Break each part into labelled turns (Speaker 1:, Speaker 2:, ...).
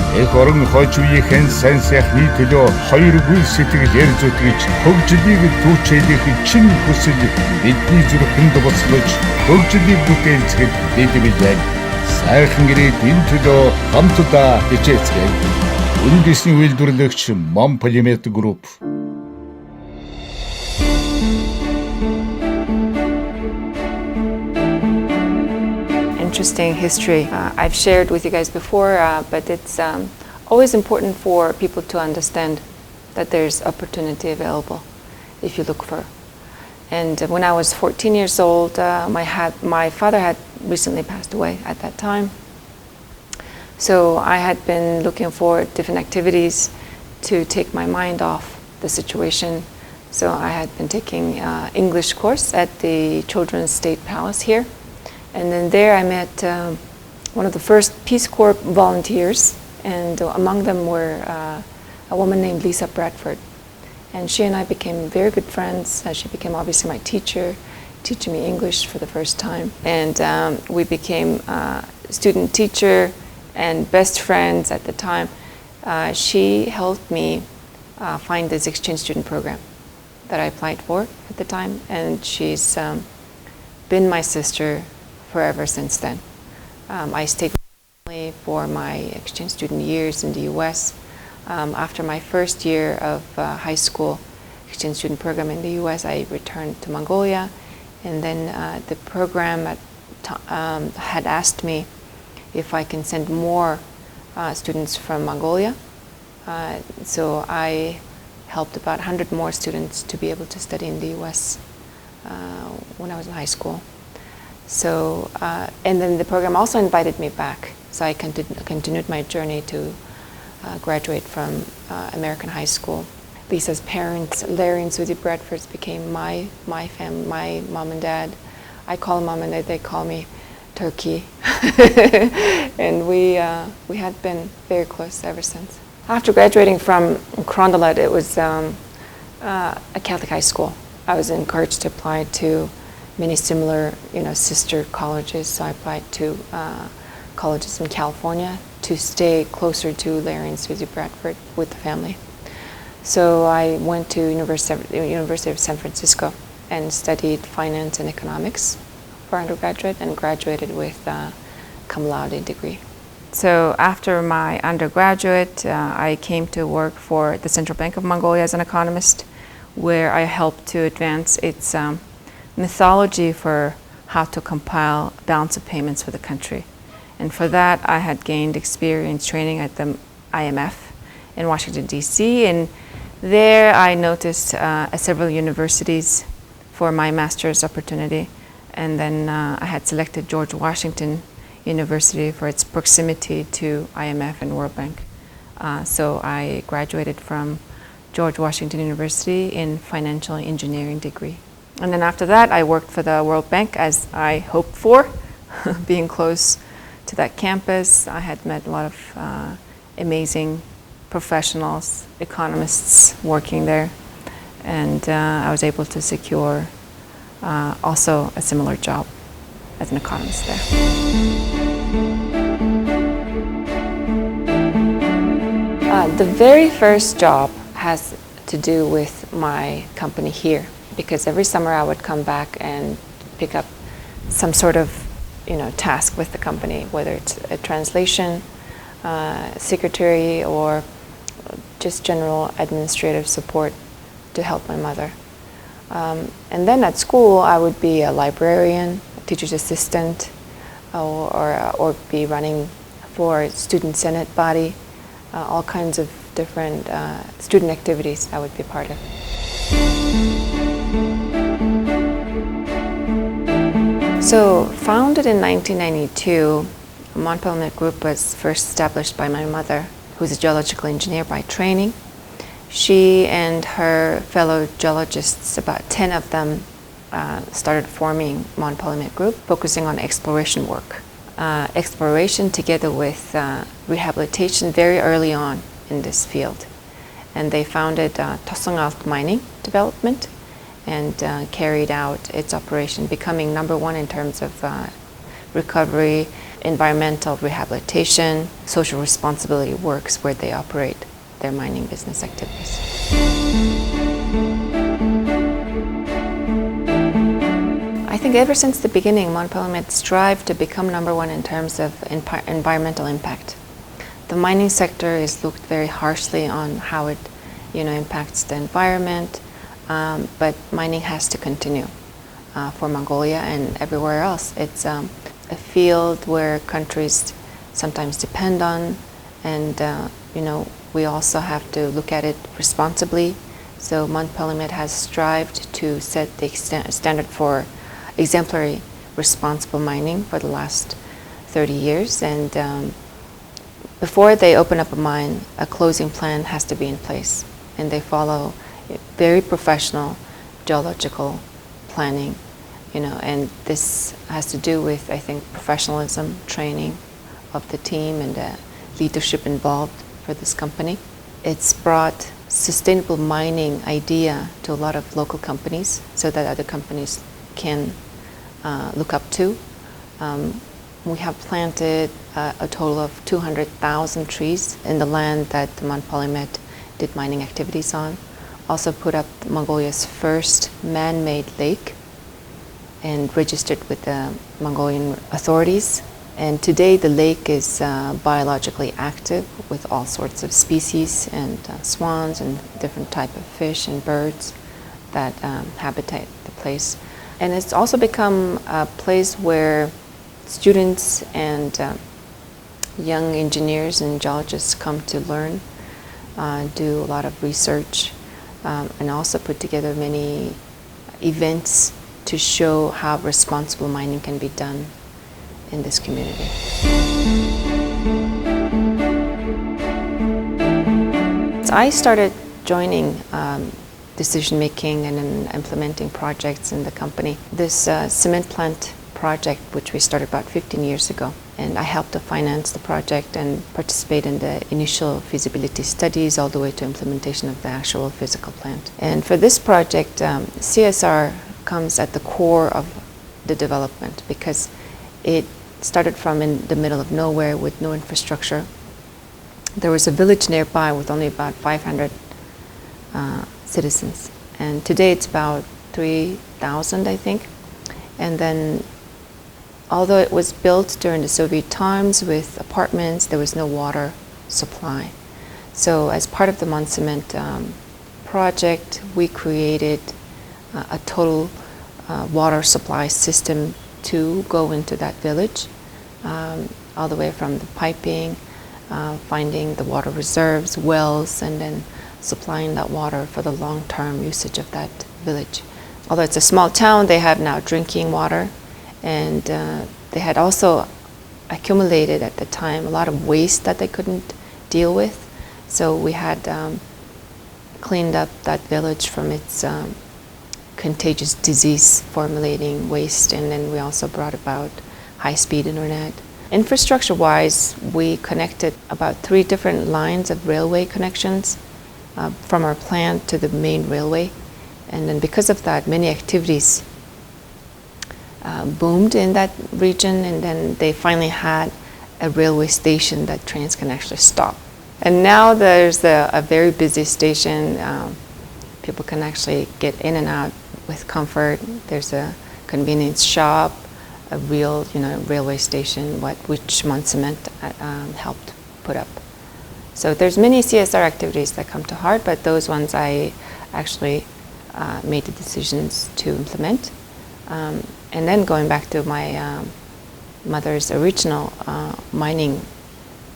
Speaker 1: Эх орон хойч үеийнхэн сайн сайхны төлөө хоёр гүн сэтгэл ярьж үтгэж хөгжлийг түүчээлэх чин хүсэл бидний зүрхэнд бослож хөгжлийг бүтээлцэхэд дэдвэж байна. Сайхан гэрээд энэ төлөө хамтдаа хичээцгээе. Үндэсний үйлдвэрлэгч Monpolymet Group.
Speaker 2: Interesting history I've shared with you guys before, but it's always important for people to understand that there's opportunity available if you look for. And when I was 14 years old, my father had recently passed away at that time. So I had been looking for different activities to take my mind off the situation. So I had been taking English course at the Children's State Palace here. And then there I met one of the first Peace Corps volunteers, and among them were a woman named Lisa Bradford. And she and I became very good friends. She became obviously my teacher, teaching me English for the first time. And we became student teacher and best friends at the time. She helped me find this exchange student program that I applied for at the time. And she's been my sister forever since then. I stayed with my family for my exchange student years in the US. After my first year of high school exchange student program in the US, I returned to Mongolia, and then the program had asked me if I can send more students from Mongolia. So I helped about 100 more students to be able to study in the US when I was in high school. So, and then the program also invited me back. So I continued my journey to graduate from American high school. Lisa's parents, Larry and Susie Bradford, became my family, my mom and dad. I call them mom and dad, they call me Turkey. And we had been very close ever since. After graduating from Krondalat, it was a Catholic high school. I was encouraged to apply to many similar, sister colleges. So I applied to colleges in California to stay closer to Larry and Susie Bradford with the family. So I went to University of San Francisco and studied finance and economics for undergraduate and graduated with a cum laude degree. So after my undergraduate, I came to work for the Central Bank of Mongolia as an economist, where I helped to advance its methodology for how to compile balance of payments for the country. And for that, I had gained experience training at the IMF in Washington, D.C. And there I noticed several universities for my master's opportunity. And then I had selected George Washington University for its proximity to IMF and World Bank. So I graduated from George Washington University in financial engineering degree. And then after that, I worked for the World Bank as I hoped for, being close to that campus. I had met a lot of amazing professionals, economists working there. And I was able to secure also a similar job as an economist there. The very first job has to do with my company here, because every summer I would come back and pick up some sort of task with the company, whether it's a translation, secretary, or just general administrative support to help my mother. And then at school I would be a librarian, a teacher's assistant, or be running for a student senate body, all kinds of different student activities I would be part of. So, founded in 1992, Monpolymet Group was first established by my mother, who's a geological engineer by training. She and her fellow geologists, about 10 of them, started forming Monpolymet Group, focusing on exploration work. Exploration together with rehabilitation very early on in this field. And they founded Tosongalt Mining Development and carried out its operation, becoming number one in terms of recovery, environmental rehabilitation, social responsibility works where they operate their mining business activities. I think ever since the beginning, Monpolymet strived to become #1 in terms of environmental impact. The mining sector is looked very harshly on how it, impacts the environment, but mining has to continue for Mongolia and everywhere else. It's a field where countries sometimes depend on, and we also have to look at it responsibly. So Monpolymet has strived to set the standard for exemplary responsible mining for the last 30 years, and before they open up a mine, a closing plan has to be in place, and they follow very professional geological planning, and this has to do with, I think, professionalism, training of the team, and the leadership involved for this company. It's brought sustainable mining idea to a lot of local companies so that other companies can look up to. We have planted a total of 200,000 trees in the land that Monpolymet did mining activities on. Also put up Mongolia's first man-made lake and registered with the Mongolian authorities. And today the lake is biologically active with all sorts of species and swans and different type of fish and birds that habitat the place. And it's also become a place where students and young engineers and geologists come to learn, do a lot of research, and also put together many events to show how responsible mining can be done in this community. So I started joining decision-making and implementing projects in the company. This cement plant project, which we started about 15 years ago, and I helped to finance the project and participate in the initial feasibility studies all the way to implementation of the actual physical plant. And for this project, CSR comes at the core of the development because it started from in the middle of nowhere with no infrastructure. There was a village nearby with only about 500 citizens, and today it's about 3,000, I think. And then, although it was built during the Soviet times with apartments, there was no water supply. So as part of the Moncement project, we created a total water supply system to go into that village, all the way from the piping, finding the water reserves, wells, and then supplying that water for the long-term usage of that village. Although it's a small town, they have now drinking water, and they had also accumulated at the time a lot of waste that they couldn't deal with. So we had cleaned up that village from its contagious disease formulating waste, and then we also brought about high-speed internet. Infrastructure-wise, we connected about 3 different lines of railway connections from our plant to the main railway. And then because of that, many activities boomed in that region, and then they finally had a railway station that trains can actually stop. And now there's a very busy station. People can actually get in and out with comfort. There's a convenience shop, a real railway station, which Moncement helped put up. So there's many CSR activities that come to heart, but those ones I actually made the decisions to implement. And then going back to my mother's original mining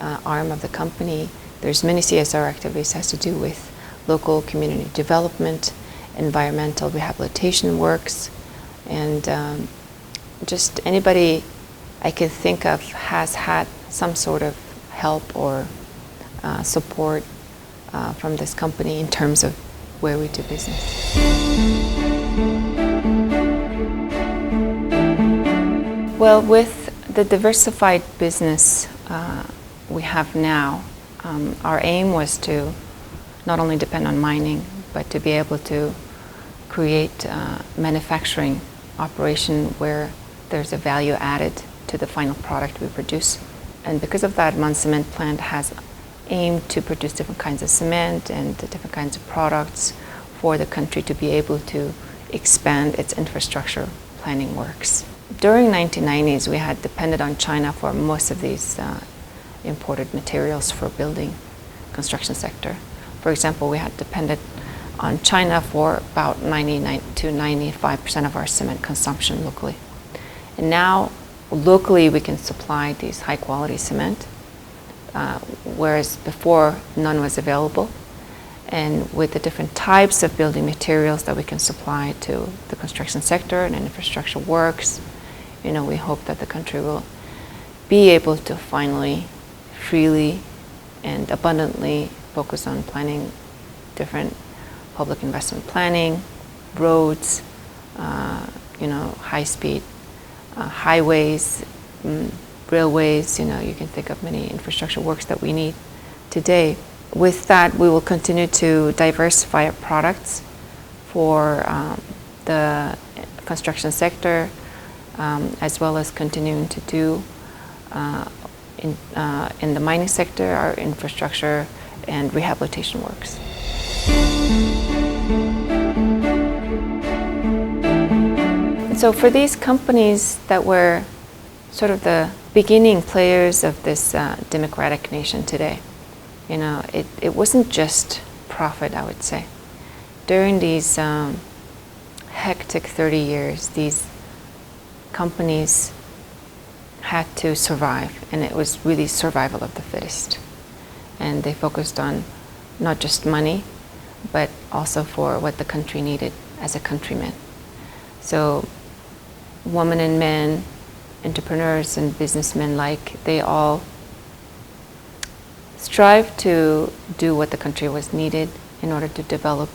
Speaker 2: arm of the company, there's many CSR activities has to do with local community development, environmental rehabilitation works, and just anybody I can think of has had some sort of help or support from this company in terms of where we do business. Well, with the diversified business we have now, our aim was to not only depend on mining, but to be able to create manufacturing operation where there's a value added to the final product we produce. And because of that, Mon Cement plant has aimed to produce different kinds of cement and different kinds of products for the country to be able to expand its infrastructure planning works. During 1990s, we had depended on China for most of these imported materials for building construction sector. For example, we had depended on China for about 99 to 95% of our cement consumption locally. And now, locally, we can supply these high-quality cement, whereas before, none was available. And with the different types of building materials that we can supply to the construction sector and infrastructure works, we hope that the country will be able to finally, freely, and abundantly focus on planning different public investment planning, roads, high-speed highways, railways. You can think of many infrastructure works that we need today. With that, we will continue to diversify our products for the construction sector, as well as continuing to do in the mining sector, our infrastructure and rehabilitation works. And so for these companies that were sort of the beginning players of this democratic nation today, it wasn't just profit, I would say. During these hectic 30 years, these companies had to survive, and it was really survival of the fittest. And they focused on not just money, but also for what the country needed as a countryman. So women and men, entrepreneurs and businessmen alike, they all strive to do what the country was needed in order to develop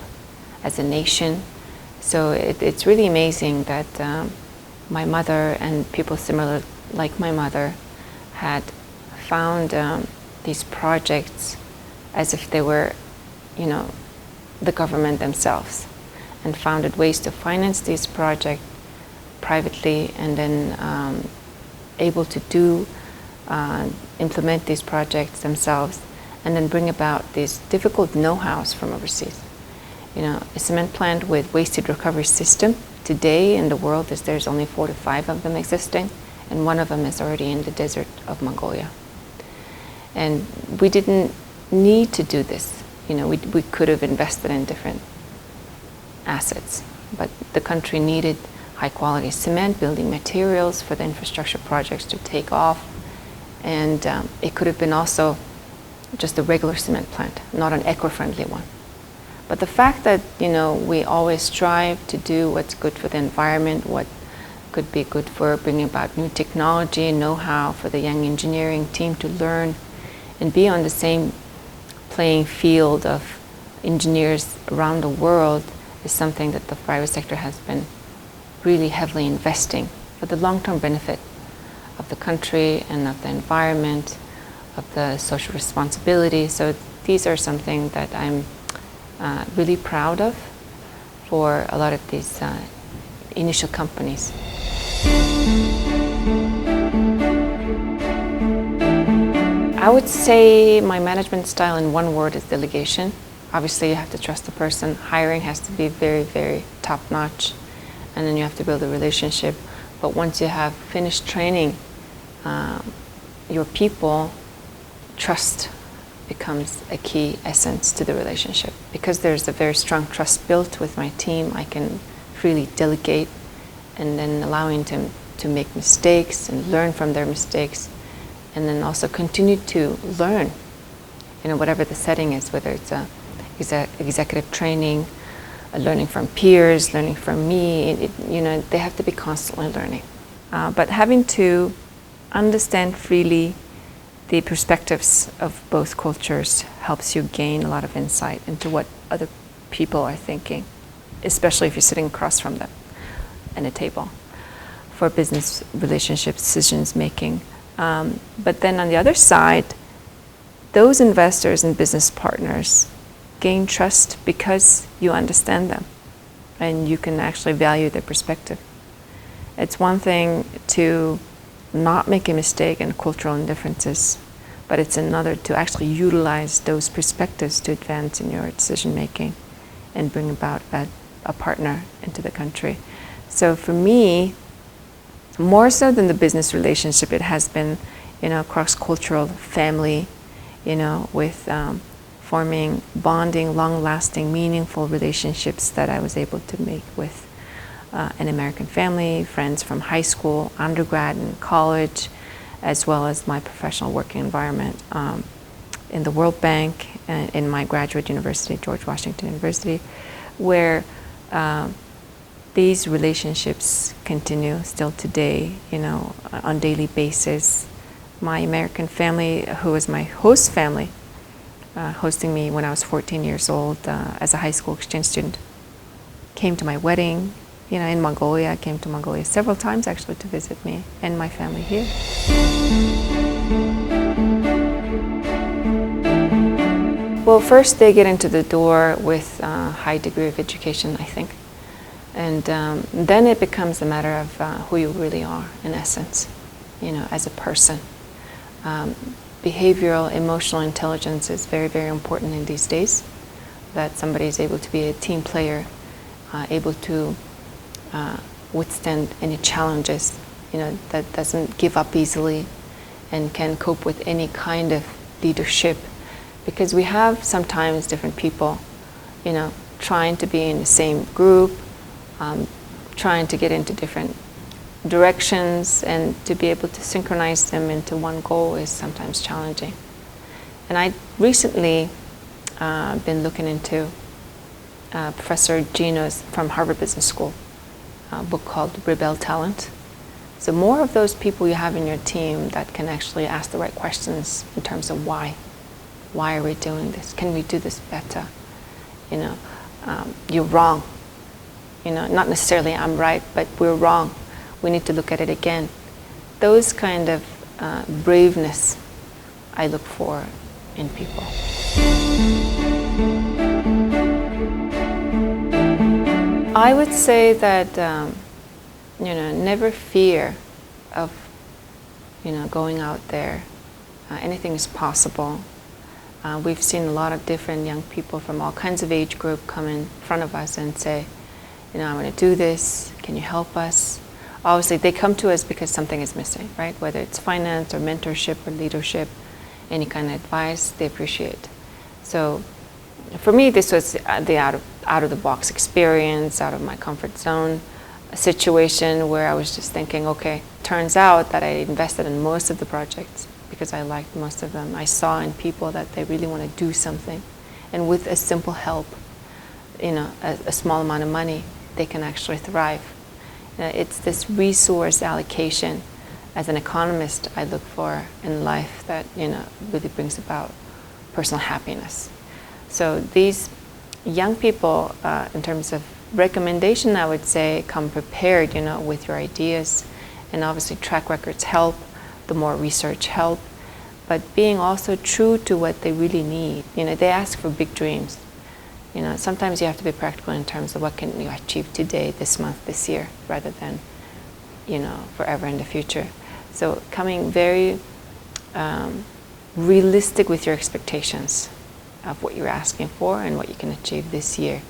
Speaker 2: as a nation. So it's really amazing that my mother and people similar like my mother had found these projects as if they were, the government themselves, and founded ways to finance these projects privately, and then able to implement these projects themselves, and then bring about these difficult know-hows from overseas. A cement plant with waste heat recovery system today in the world there's only 4 to 5 of them existing, and one of them is already in the desert of Mongolia. And we didn't need to do this. We could have invested in different assets, but the country needed high-quality cement, building materials for the infrastructure projects to take off. And it could have been also just a regular cement plant, not an eco-friendly one. But the fact that, we always strive to do what's good for the environment, what could be good for bringing about new technology and know-how for the young engineering team to learn and be on the same playing field of engineers around the world is something that the private sector has been really heavily investing for the long-term benefit of the country and of the environment, of the social responsibility. So these are something that I'm really proud of for a lot of these initial companies. I would say my management style in one word is delegation. Obviously, you have to trust the person. Hiring has to be very, very top-notch, and then you have to build a relationship. But once you have finished training your people, trust becomes a key essence to the relationship. Because there's a very strong trust built with my team, I can freely delegate, and then allowing them to make mistakes and learn from their mistakes, and then also continue to learn, whatever the setting is, whether it's executive training, learning from peers, learning from me. They have to be constantly learning. But having to understand freely the perspectives of both cultures helps you gain a lot of insight into what other people are thinking, especially if you're sitting across from them at a table for business relationship decisions making. But then on the other side, those investors and business partners gain trust because you understand them and you can actually value their perspective. It's one thing to not make a mistake in cultural differences, but it's another to actually utilize those perspectives to advance in your decision making and bring about a partner into the country. So for me, more so than the business relationship, it has been, cross-cultural family, with forming bonding, long-lasting, meaningful relationships that I was able to make with an American family, friends from high school, undergrad, and college, as well as my professional working environment in the World Bank and in my graduate university, George Washington University, where these relationships continue still today, on daily basis. My American family, who was my host family, hosting me when I was 14 years old as a high school exchange student, came to my wedding, in Mongolia. I came to Mongolia several times actually to visit me and my family here. Well, first they get into the door with a high degree of education, I think. And then it becomes a matter of who you really are, in essence, as a person. Behavioral, emotional intelligence is very, very important in these days, that somebody is able to be a team player, able to withstand any challenges, that doesn't give up easily and can cope with any kind of leadership. Because we have sometimes different people, trying to be in the same group, trying to get into different directions, and to be able to synchronize them into one goal is sometimes challenging. And I recently been looking into Professor Gino's from Harvard Business School book called Rebel Talent. So more of those people you have in your team that can actually ask the right questions in terms of why. Why are we doing this? Can we do this better? You're wrong. Not necessarily I'm right, but we're wrong. We need to look at it again. Those kind of braveness I look for in people. I would say that, never fear of, going out there. Anything is possible. We've seen a lot of different young people from all kinds of age group come in front of us and say, I want to do this, can you help us? Obviously, they come to us because something is missing, right? Whether it's finance or mentorship or leadership, any kind of advice, they appreciate. So for me, this was the out of the box experience, out of my comfort zone, a situation where I was just thinking, okay, turns out that I invested in most of the projects because I liked most of them. I saw in people that they really want to do something. And with a simple help, a small amount of money, they can actually thrive. It's this resource allocation as an economist I look for in life that, really brings about personal happiness. So these young people, in terms of recommendation, I would say come prepared, with your ideas. And obviously track records help, the more research help, but being also true to what they really need. They ask for big dreams. Sometimes you have to be practical in terms of what can you achieve today, this month, this year, rather than, forever in the future. So coming very realistic with your expectations of what you're asking for and what you can achieve this year,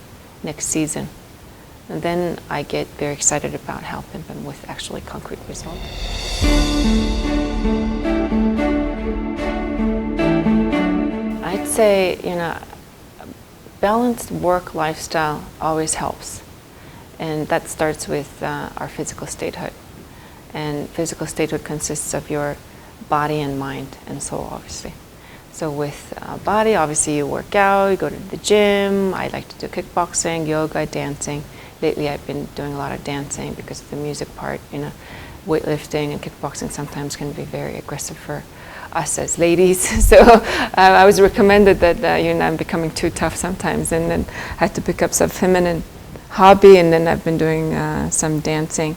Speaker 2: next season. And then I get very excited about helping them with actually concrete results. I'd say, balanced work lifestyle always helps. And that starts with our physical statehood. And physical statehood consists of your body and mind and soul, obviously. So with body, obviously you work out, you go to the gym. I like to do kickboxing, yoga, dancing. Lately I've been doing a lot of dancing because of the music part. Weightlifting and kickboxing sometimes can be very aggressive for us as ladies. So I was recommended that I'm becoming too tough sometimes, and then I had to pick up some feminine hobby, and then I've been doing some dancing,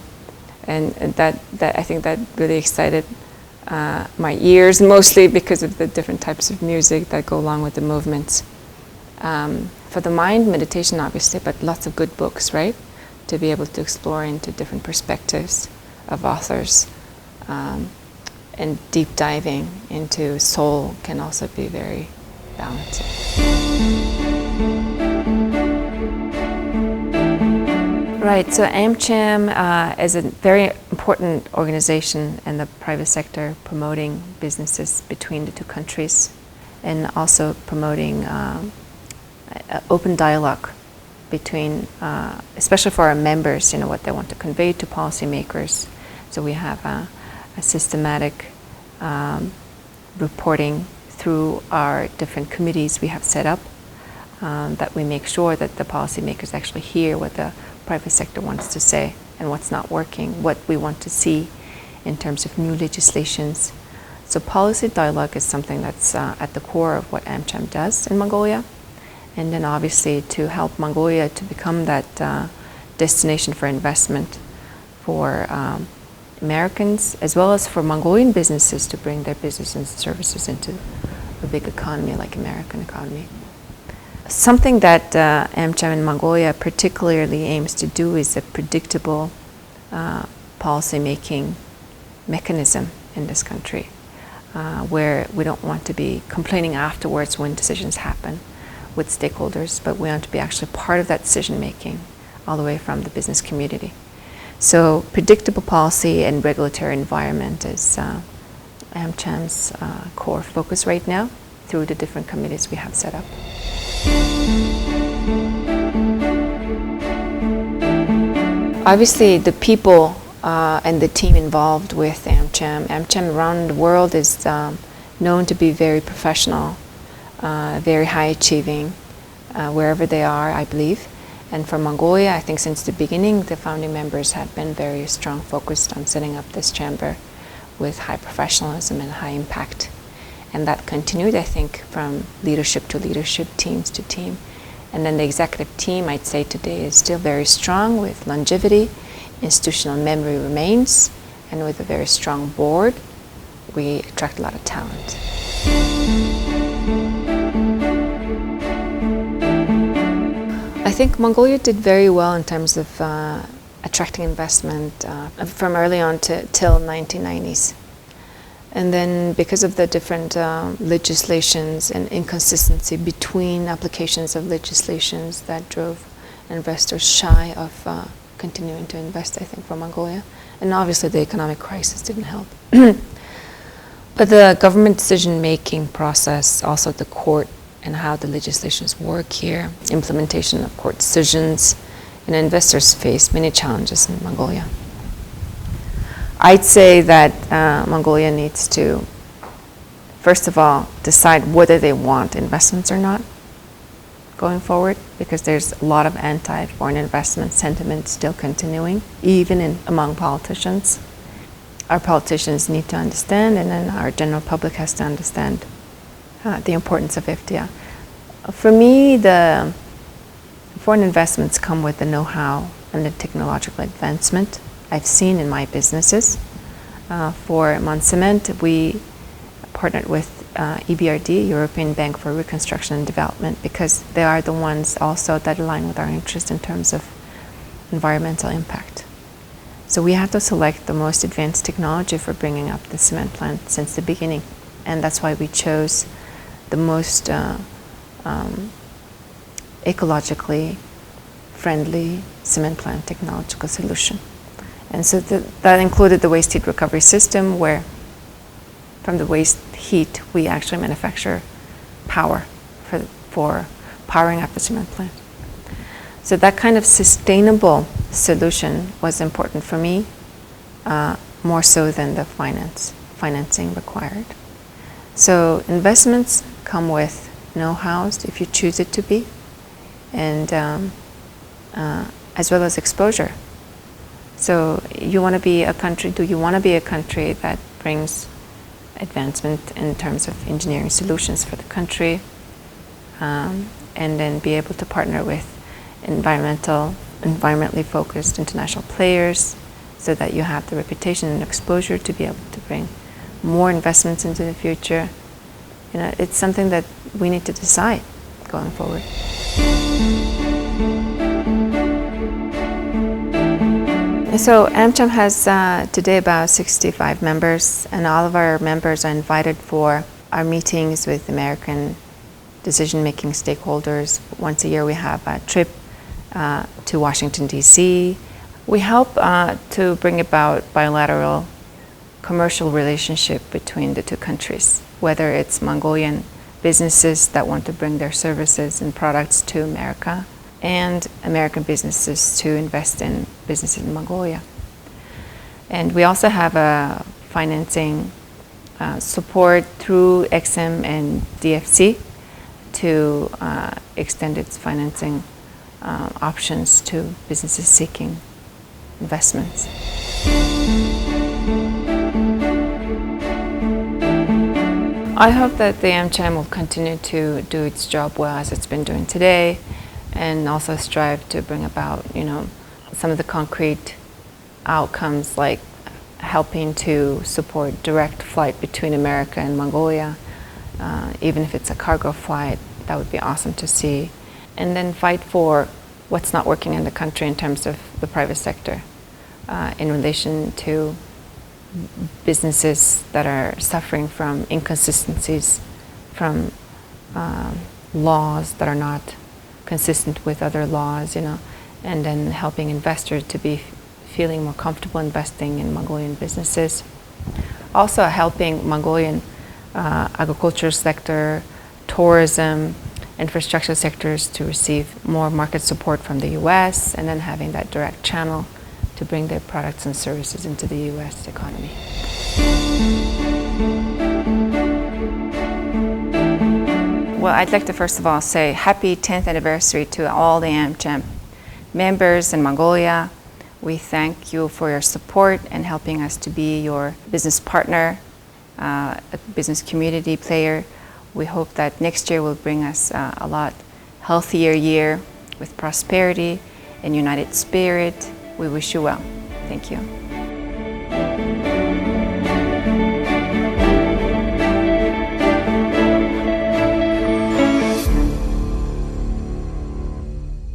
Speaker 2: and that I think that really excited my ears, mostly because of the different types of music that go along with the movements. For the mind, meditation obviously, but lots of good books, right? To be able to explore into different perspectives of authors. and deep diving into soul can also be very balancing. Right, so AmCham is a very important organization in the private sector promoting businesses between the two countries and also promoting open dialogue between, especially for our members, what they want to convey to policymakers. So we have a systematic reporting through our different committees we have set up that we make sure that the policymakers actually hear what the private sector wants to say and what's not working, what we want to see in terms of new legislations. So policy dialogue is something that's at the core of what AmCham does in Mongolia. And then obviously to help Mongolia to become that destination for investment for Americans as well as for Mongolian businesses to bring their business and services into a big economy like American economy. Something that AmCham in Mongolia particularly aims to do is a predictable policy-making mechanism in this country, where we don't want to be complaining afterwards when decisions happen with stakeholders, but we want to be actually part of that decision-making all the way from the business community. So predictable policy and regulatory environment is AmCham's core focus right now through the different committees we have set up. Obviously, the people and the team involved with AmCham around the world is known to be very professional, very high achieving, wherever they are, I believe. And for Mongolia, I think since the beginning, the founding members have been very strong focused on setting up this chamber with high professionalism and high impact. And that continued, I think, from leadership to leadership, teams to team. And then the executive team, I'd say today, is still very strong with longevity, institutional memory remains, and with a very strong board, we attract a lot of talent. I think Mongolia did very well in terms of attracting investment from early on till 1990s. And then because of the different legislations and inconsistency between applications of legislations that drove investors shy of continuing to invest, I think, for Mongolia. And obviously the economic crisis didn't help. But the government decision-making process, also the court and how the legislations work here, implementation of court decisions, and investors face many challenges in Mongolia. I'd say that Mongolia needs to, first of all, decide whether they want investments or not going forward, because there's a lot of anti-foreign investment sentiment still continuing, even among politicians. Our politicians need to understand, and then our general public has to understand the importance of FDI. For me, the foreign investments come with the know-how and the technological advancement I've seen in my businesses. For Monpolymet, we partnered with EBRD, European Bank for Reconstruction and Development, because they are the ones also that align with our interest in terms of environmental impact. So we had to select the most advanced technology for bringing up the cement plant since the beginning, and that's why we chose the most ecologically friendly cement plant technological solution. And so that included the waste heat recovery system, where from the waste heat we actually manufacture power for powering up the cement plant. So that kind of sustainable solution was important for me, more so than the financing required. So investments come with know-hows, if you choose it to be, and as well as exposure. So you want to be a country, do you want to be a country that brings advancement in terms of engineering solutions for the country, and then be able to partner with environmentally focused international players so that you have the reputation and exposure to be able to bring more investments into the future. It's something that we need to decide going forward. So AmCham has today about 65 members, and all of our members are invited for our meetings with American decision-making stakeholders. Once a year we have a trip to Washington, D.C. We help to bring about bilateral commercial relationship between the two countries, whether it's Mongolian businesses that want to bring their services and products to America, and American businesses to invest in businesses in Mongolia. And we also have a financing support through AmCham and DFC to extend its financing options to businesses seeking investments. I hope that the AmCham will continue to do its job well as it's been doing today, and also strive to bring about, some of the concrete outcomes, like helping to support direct flight between America and Mongolia, even if it's a cargo flight. That would be awesome to see. And then fight for what's not working in the country in terms of the private sector in relation to businesses that are suffering from inconsistencies, from laws that are not consistent with other laws, and then helping investors to be feeling more comfortable investing in Mongolian businesses. Also helping Mongolian agriculture sector, tourism, infrastructure sectors to receive more market support from the U.S., and then having that direct channel to bring their products and services into the U.S. economy. Well, I'd like to first of all say happy 10th anniversary to all the AmCham members in Mongolia. We thank you for your support and helping us to be your business partner, a business community player. We hope that next year will bring us a lot healthier year with prosperity and united spirit. We wish you well. Thank you.